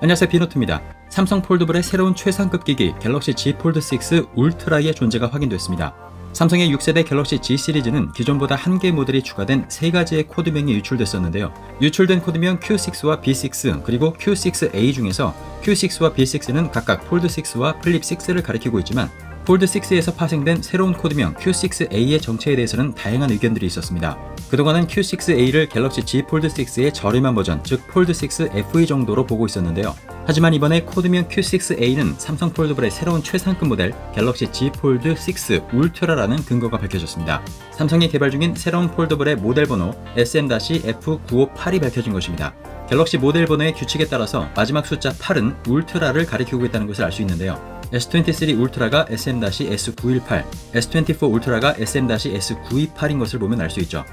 안녕하세요, 비노트입니다. 삼성 폴더블의 새로운 최상급 기기 갤럭시 Z 폴드 6 울트라의 존재가 확인됐습니다. 삼성의 6세대 갤럭시 Z 시리즈는 기존보다 한 개 모델이 추가된 3가지의 코드명이 유출됐었는데요. 유출된 코드명 Q6와 B6 그리고 Q6A 중에서 Q6와 B6는 각각 폴드 6와 플립 6를 가리키고 있지만 폴드 6에서 파생된 새로운 코드명 Q6A의 정체에 대해서는 다양한 의견들이 있었습니다. 그동안은 Q6A를 갤럭시 Z 폴드 6의 저렴한 버전, 즉 폴드 6 FE 정도로 보고 있었는데요. 하지만 이번에 코드명 Q6A는 삼성 폴더블의 새로운 최상급 모델 갤럭시 Z 폴드 6 울트라라는 근거가 밝혀졌습니다. 삼성이 개발 중인 새로운 폴더블의 모델 번호 SM-F958이 밝혀진 것입니다. 갤럭시 모델 번호의 규칙에 따라서 마지막 숫자 8은 울트라를 가리키고 있다는 것을 알 수 있는데요. S23 울트라가 SM-S918, S24 울트라가 SM-S928인 것을 보면 알 수 있죠.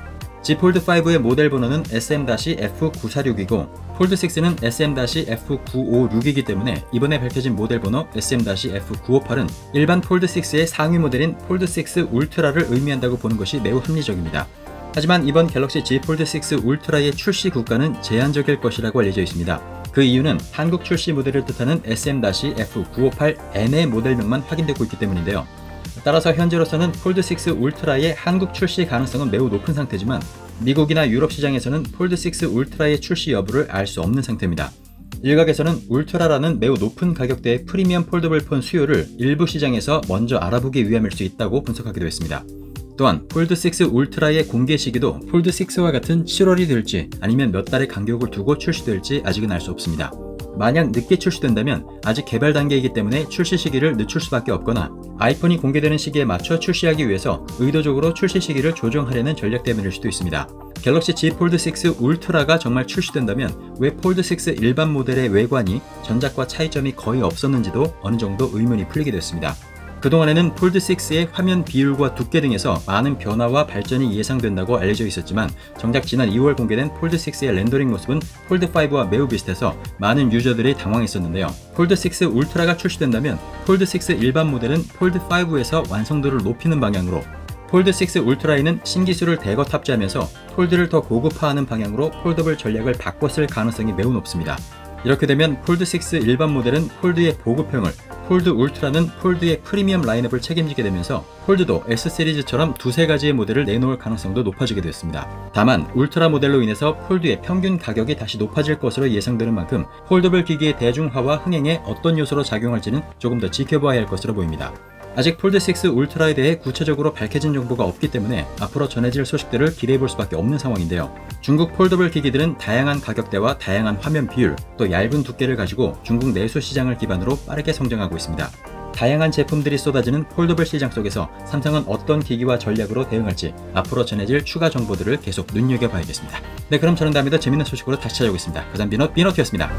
Z 폴드5의 모델 번호는 SM-F946이고 폴드 6는 SM-F956이기 때문에 이번에 밝혀진 모델 번호 SM-F958은 일반 폴드 6의 상위 모델인 폴드 6 울트라를 의미한다고 보는 것이 매우 합리적입니다. 하지만 이번 갤럭시 Z 폴드 6 울트라의 출시 국가는 제한적일 것이라고 알려져 있습니다. 그 이유는 한국 출시 모델을 뜻하는 SM-F958N의 모델명만 확인되고 있기 때문인데요. 따라서 현재로서는 폴드 6 울트라의 한국 출시 가능성은 매우 높은 상태지만 미국이나 유럽 시장에서는 폴드 6 울트라의 출시 여부를 알 수 없는 상태입니다. 일각에서는 울트라라는 매우 높은 가격대의 프리미엄 폴더블 폰 수요를 일부 시장에서 먼저 알아보기 위함일 수 있다고 분석하기도 했습니다. 또한 폴드 6 울트라의 공개 시기도 폴드 6와 같은 7월이 될지 아니면 몇 달의 간격을 두고 출시될지 아직은 알 수 없습니다. 만약 늦게 출시된다면 아직 개발 단계이기 때문에 출시 시기를 늦출 수밖에 없거나 아이폰이 공개되는 시기에 맞춰 출시하기 위해서 의도적으로 출시 시기를 조정하려는 전략 때문일 수도 있습니다. 갤럭시 Z 폴드 6 울트라가 정말 출시된다면 왜 폴드 6 일반 모델의 외관이 전작과 차이점이 거의 없었는지도 어느 정도 의문이 풀리게 됐습니다. 그동안에는 폴드 6의 화면 비율과 두께 등에서 많은 변화와 발전이 예상된다고 알려져 있었지만 정작 지난 2월 공개된 폴드 6의 렌더링 모습은 폴드 5와 매우 비슷해서 많은 유저들이 당황했었는데요. 폴드 6 울트라가 출시된다면 폴드 6 일반 모델은 폴드 5에서 완성도를 높이는 방향으로 폴드 6 울트라에는 신기술을 대거 탑재하면서 폴드를 더 고급화하는 방향으로 폴더블 전략을 바꿨을 가능성이 매우 높습니다. 이렇게 되면 폴드 6 일반 모델은 폴드의 보급형을, 폴드 울트라는 폴드의 프리미엄 라인업을 책임지게 되면서 폴드도 S 시리즈처럼 두세 가지의 모델을 내놓을 가능성도 높아지게 되었습니다. 다만 울트라 모델로 인해서 폴드의 평균 가격이 다시 높아질 것으로 예상되는 만큼 폴더블 기기의 대중화와 흥행에 어떤 요소로 작용할지는 조금 더 지켜봐야 할 것으로 보입니다. 아직 폴드 6 울트라에 대해 구체적으로 밝혀진 정보가 없기 때문에 앞으로 전해질 소식들을 기대해 볼 수밖에 없는 상황인데요. 중국 폴더블 기기들은 다양한 가격대와 다양한 화면 비율, 또 얇은 두께를 가지고 중국 내수 시장을 기반으로 빠르게 성장하고 있습니다. 다양한 제품들이 쏟아지는 폴더블 시장 속에서 삼성은 어떤 기기와 전략으로 대응할지 앞으로 전해질 추가 정보들을 계속 눈여겨봐야겠습니다. 네, 그럼 저는 다음에도 재밌는 소식으로 다시 찾아오겠습니다. 그다음 비노트였습니다.